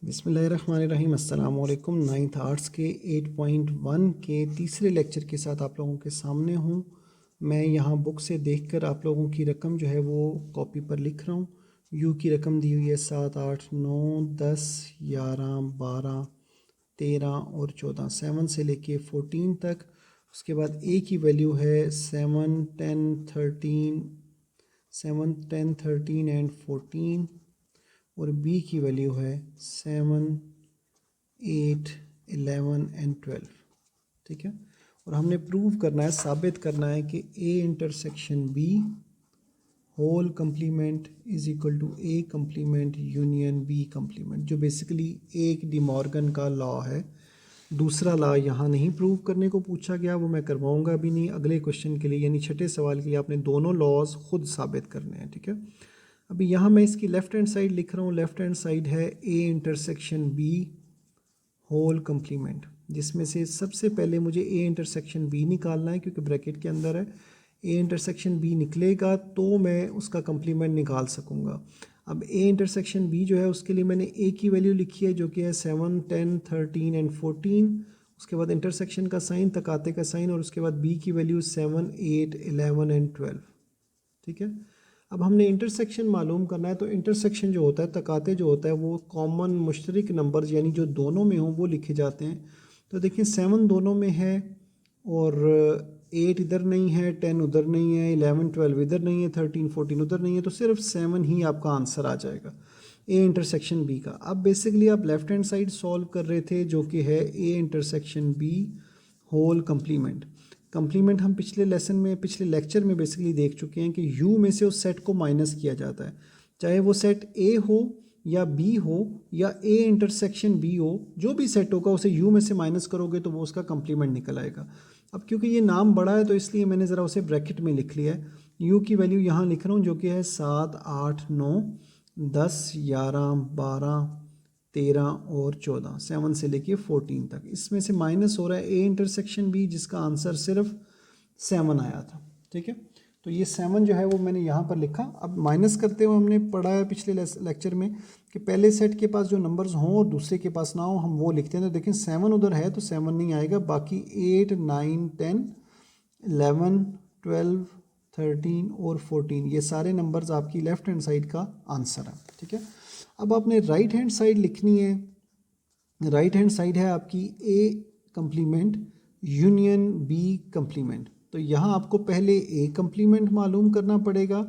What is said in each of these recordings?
बिस्मिल्लाहिर्रहमानिर्रहीम। अस्सलाम वालेकुम। नाइन्थ आर्ट्स के 8.1 के तीसरे लेक्चर के साथ आप लोगों के सामने हूँ। मैं यहाँ बुक से देखकर आप लोगों की रकम जो है वो कॉपी पर लिख रहा हूँ। यू की रकम दी हुई है 7, 8, 9, 10, 11, 12, 13 और 14, 7 से लेके 14 तक। उसके बाद ए की वैल्यू है 7, 10, 13, 7, 10, 13 एंड 14 और बी की वैल्यू है 7, 8, 11 एंड 12। ठीक है, और हमने प्रूव करना है, साबित करना है कि A intersection B whole complement is equal to A complement union B complement, जो बेसिकली एक डी मॉर्गन का लॉ है। दूसरा लॉ यहाँ नहीं प्रूव करने को पूछा गया, वो मैं करवाऊंगा भी नहीं। अगले क्वेश्चन के लिए यानी छठे सवाल के लिए आपने दोनों लॉज खुद साबित करने हैं। ठीक है, अभी यहाँ मैं इसकी लेफ़्ट हैंड साइड लिख रहा हूँ। लेफ़्ट हैंड साइड है A intersection B whole complement, जिसमें से सबसे पहले मुझे ए इंटरसेक्शन बी निकालना है क्योंकि ब्रैकेट के अंदर है। ए इंटरसेक्शन बी निकलेगा तो मैं उसका कंप्लीमेंट निकाल सकूँगा। अब ए इंटरसेक्शन बी जो है उसके लिए मैंने ए की वैल्यू लिखी है जो कि है 7, 10, 13 एंड 14। उसके बाद इंटरसेक्शन का साइन, तकाते का साइन, और उसके बाद बी की वैल्यू 7, 8, 11 एंड 12। ठीक है, अब हमने इंटरसेक्शन मालूम करना है। तो इंटरसेक्शन जो होता है, तकाते जो होता है, वो कॉमन मुश्तरक नंबर्स यानी जो दोनों में हों वो लिखे जाते हैं। तो देखिए 7 दोनों में है और 8 इधर नहीं है, 10 उधर नहीं है, 11, 12 इधर नहीं है, 13, 14 उधर नहीं है, तो सिर्फ 7 ही आपका आंसर आ जाएगा ए इंटरसेक्शन बी का। अब बेसिकली आप लेफ़्ट हैंड साइड सॉल्व कर रहे थे जो कि है A intersection B whole complement. Complement हम पिछले लेसन में, पिछले लेक्चर में बेसिकली देख चुके हैं कि यू में से उस सेट को माइनस किया जाता है, चाहे वो सेट ए हो या बी हो या ए इंटरसेक्शन बी हो, जो भी सेट होगा उसे यू में से माइनस करोगे तो वो उसका कंप्लीमेंट निकल आएगा। अब क्योंकि ये नाम बड़ा है तो इसलिए मैंने ज़रा उसे ब्रैकेट में लिख लिया है। यू की वैल्यू यहाँ लिख रहा हूँ जो कि है 7, 8, 9, 10, 11, 12, 13 और 14, 7 से लेके 14 तक। इसमें से माइनस हो रहा है ए इंटरसेक्शन बी जिसका आंसर सिर्फ 7 आया था। ठीक है, तो ये 7 जो है वो मैंने यहाँ पर लिखा। अब माइनस करते हुए हमने पढ़ा है पिछले लेक्चर में कि पहले सेट के पास जो नंबर्स हों और दूसरे के पास ना हो हम वो लिखते हैं। तो देखें 7 उधर है तो 7 नहीं आएगा, बाकी 8, 9, 10, 11, 12, 13 और 14 ये सारे नंबर्स आपकी लेफ़्ट हैंड साइड का आंसर है। ठीक है, अब आपने राइट हैंड साइड लिखनी है। राइट हैंड साइड है आपकी ए कंप्लीमेंट यूनियन बी कंप्लीमेंट। तो यहाँ आपको पहले ए कंप्लीमेंट मालूम करना पड़ेगा,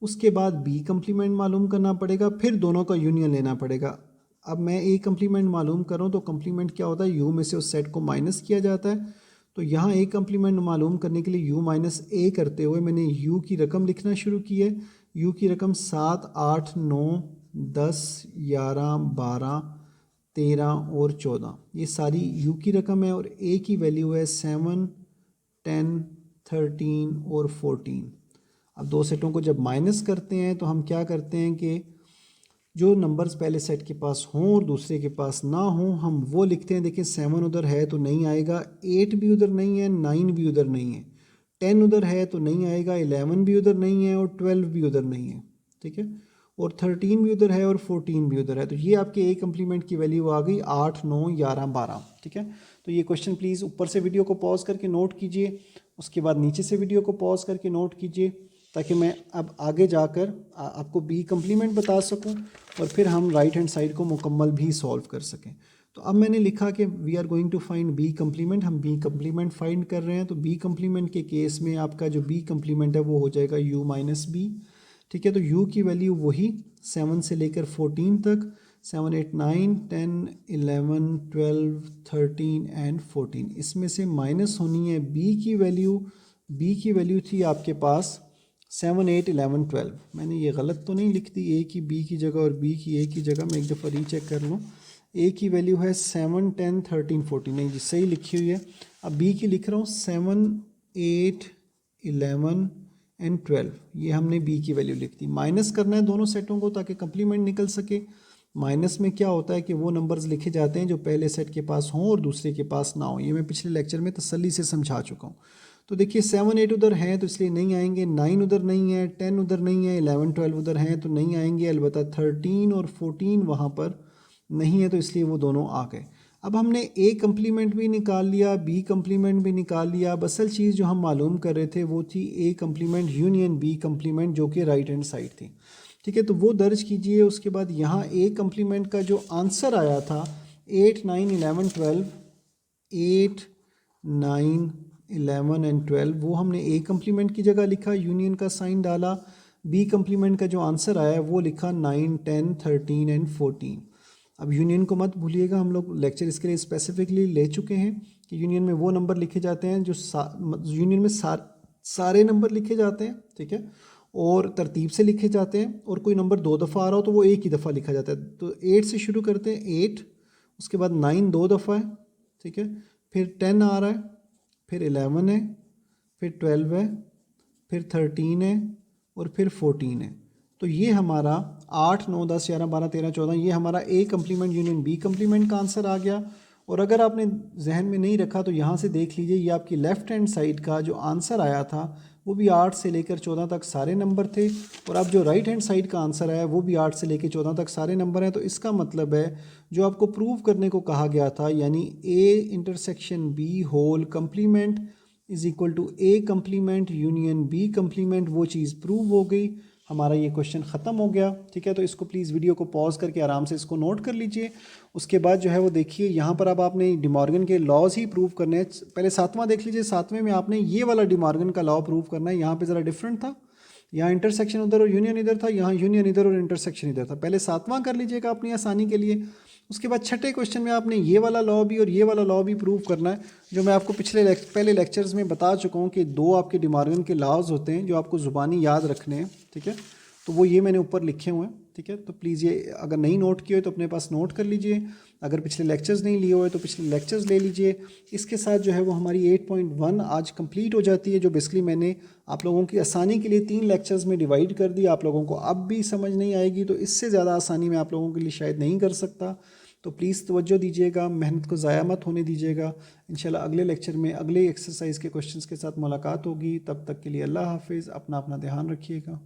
उसके बाद बी कंप्लीमेंट मालूम करना पड़ेगा, फिर दोनों का यूनियन लेना पड़ेगा। अब मैं ए कंप्लीमेंट मालूम कर रहा हूँ तो कंप्लीमेंट क्या होता है, यू में से उस सेट को माइनस किया जाता है। तो यहाँ ए कंप्लीमेंट मालूम करने के लिए यू माइनस ए करते हुए मैंने यू की रकम लिखना शुरू की है। यू की रकम 7, 8, 9, 10, 11, 12, 13 और 14 ये सारी यू की रकम है। और ए की वैल्यू है 7, 10, 13 और 14। अब दो सेटों को जब माइनस करते हैं तो हम क्या करते हैं कि जो नंबर्स पहले सेट के पास हों और दूसरे के पास ना हों हम वो लिखते हैं। देखिए 7 उधर है तो नहीं आएगा, 8 भी उधर नहीं है, 9 भी उधर नहीं है, 10 उधर है तो नहीं आएगा, 11 भी उधर नहीं है और 12 भी उधर नहीं है। ठीक है, और 13 भी उधर है और 14 भी उधर है। तो ये आपके ए कंप्लीमेंट की वैल्यू आ गई 8, 9, 11, 12। ठीक है, तो ये क्वेश्चन प्लीज़ ऊपर से वीडियो को पॉज करके नोट कीजिए, उसके बाद नीचे से वीडियो को पॉज करके नोट कीजिए ताकि मैं अब आगे जाकर आपको बी कंप्लीमेंट बता सकूं और फिर हम राइट हैंड साइड को मुकम्मल भी सॉल्व कर सकें। तो अब मैंने लिखा कि we are going to find B complement. हम बी कंप्लीमेंट फाइंड कर रहे हैं। तो बी कंप्लीमेंट के केस में आपका जो बी कंप्लीमेंट है वो हो जाएगा यू माइनस बी। ठीक है, तो यू की वैल्यू वही 7 से लेकर 14 तक, 7, 8, 9, 10, 11, 12, 13 एंड 14। इसमें से माइनस होनी है बी की वैल्यू। बी की वैल्यू थी आपके पास 7, 8, 11, 12। मैंने ये गलत तो नहीं लिख दी ए की बी की जगह और बी की ए की जगह, मैं एक दफ़ा रीचेक कर लूँ। ए की वैल्यू है 7, 10, 13, 14, नहीं जी सही लिखी हुई है। अब बी की लिख रहा हूँ 7, 8, 11 एंड 12। ये हमने बी की वैल्यू लिख दी। माइनस करना है दोनों सेटों को ताकि कंप्लीमेंट निकल सके। माइनस में क्या होता है कि वो नंबर्स लिखे जाते हैं जो पहले सेट के पास हों और दूसरे के पास ना हो। ये मैं पिछले लेक्चर में तसल्ली से समझा चुका हूँ। तो देखिए 7, 8 उधर हैं तो इसलिए नहीं आएंगे, 9 उधर नहीं है, 10 उधर नहीं है, 11, 12 उधर हैं तो नहीं आएंगे। अलबत्ता 13 और 14 वहाँ पर नहीं है तो इसलिए वो दोनों आ गए। अब हमने ए कम्प्लीमेंट भी निकाल लिया, बी कम्प्लीमेंट भी निकाल लिया। अब असल चीज़ जो हम मालूम कर रहे थे वो थी A complement union B complement, जो कि राइट हैंड साइड थी। ठीक है, तो वो दर्ज कीजिए। उसके बाद यहाँ ए कम्प्लीमेंट का जो आंसर आया था 8, 9, 11, 12, 8, 9, 11 एंड 12, वो हमने ए कम्प्लीमेंट की जगह लिखा, यूनियन का साइन डाला। बी कम्प्लीमेंट का जो आंसर आया वो लिखा 9, 10, 13 एंड 14। अब यूनियन को मत भूलिएगा, हम लोग लेक्चर इसके लिए स्पेसिफिकली ले चुके हैं कि यूनियन में वो नंबर लिखे जाते हैं जो यूनियन में सारे नंबर लिखे जाते हैं, ठीक है, और तरतीब से लिखे जाते हैं। और कोई नंबर 2 दफ़ा आ रहा हो तो वो एक ही दफ़ा लिखा जाता है। तो 8 से शुरू करते हैं, 8, उसके बाद 9 2 दफ़ा है, ठीक है, फिर 10 आ रहा है, फिर 11 है, फिर 12 है, फिर 13 है और फिर 14 है। तो ये हमारा 8, 9, 10, 11, 12, 13, 14 ये हमारा A complement union B complement का आंसर आ गया। और अगर आपने जहन में नहीं रखा तो यहाँ से देख लीजिए, ये आपकी लेफ़्ट हैंड साइड का जो आंसर आया था वो भी 8 से लेकर 14 तक सारे नंबर थे। और अब जो राइट हैंड साइड का आंसर आया वो भी 8 से लेकर 14 तक सारे नंबर हैं। तो इसका मतलब है जो आपको प्रूव करने को कहा गया था, यानी A intersection B whole complement is equal to A complement union B complement, वो चीज़ प्रूव हो गई। हमारा ये क्वेश्चन ख़त्म हो गया। ठीक है, तो इसको प्लीज़ वीडियो को पॉज करके आराम से इसको नोट कर लीजिए। उसके बाद जो है वो देखिए, यहाँ पर अब आपने डिमॉर्गन के लॉज ही प्रूव करने हैं। पहले 7वां देख लीजिए, 7वें में आपने ये वाला डिमॉर्गन का लॉ प्रूव करना है। यहाँ पे ज़रा डिफरेंट था, यहाँ इंटरसेक्शन उधर और यूनियन इधर था, यहाँ यूनियन इधर और इंटरसेक्शन इधर था। पहले 7वां कर लीजिएगा अपनी आसानी के लिए। उसके बाद छठे क्वेश्चन में आपने ये वाला लॉ भी और ये वाला लॉ भी प्रूव करना है, जो मैं आपको पहले लेक्चर्स में बता चुका हूँ कि 2 आपके डिमॉर्गन के लॉज होते हैं जो आपको ज़ुबानी याद रखने हैं। ठीक है, तो वो ये मैंने ऊपर लिखे हुए हैं। ठीक है, तो प्लीज़ ये अगर नहीं नोट किए तो अपने पास नोट कर लीजिए। अगर पिछले लेक्चर्स नहीं लिए हुए तो पिछले लेक्चर्स ले लीजिए। इसके साथ जो है वो हमारी 8.1 आज कंप्लीट हो जाती है, जो बेसिकली मैंने आप लोगों की आसानी के लिए 3 लेक्चर्स में डिवाइड कर दिया। आप लोगों को अब भी समझ नहीं आएगी तो इससे ज़्यादा आसानी मैं आप लोगों के लिए शायद नहीं कर सकता। तो प्लीज़ तवज्जो दीजिएगा, मेहनत को ज़ाया मत होने दीजिएगा। इंशाल्लाह अगले लेक्चर में अगले एक्सरसाइज के क्वेश्चंस के साथ मुलाकात होगी। तब तक के लिए अल्लाह हाफिज़, अपना ध्यान रखिएगा।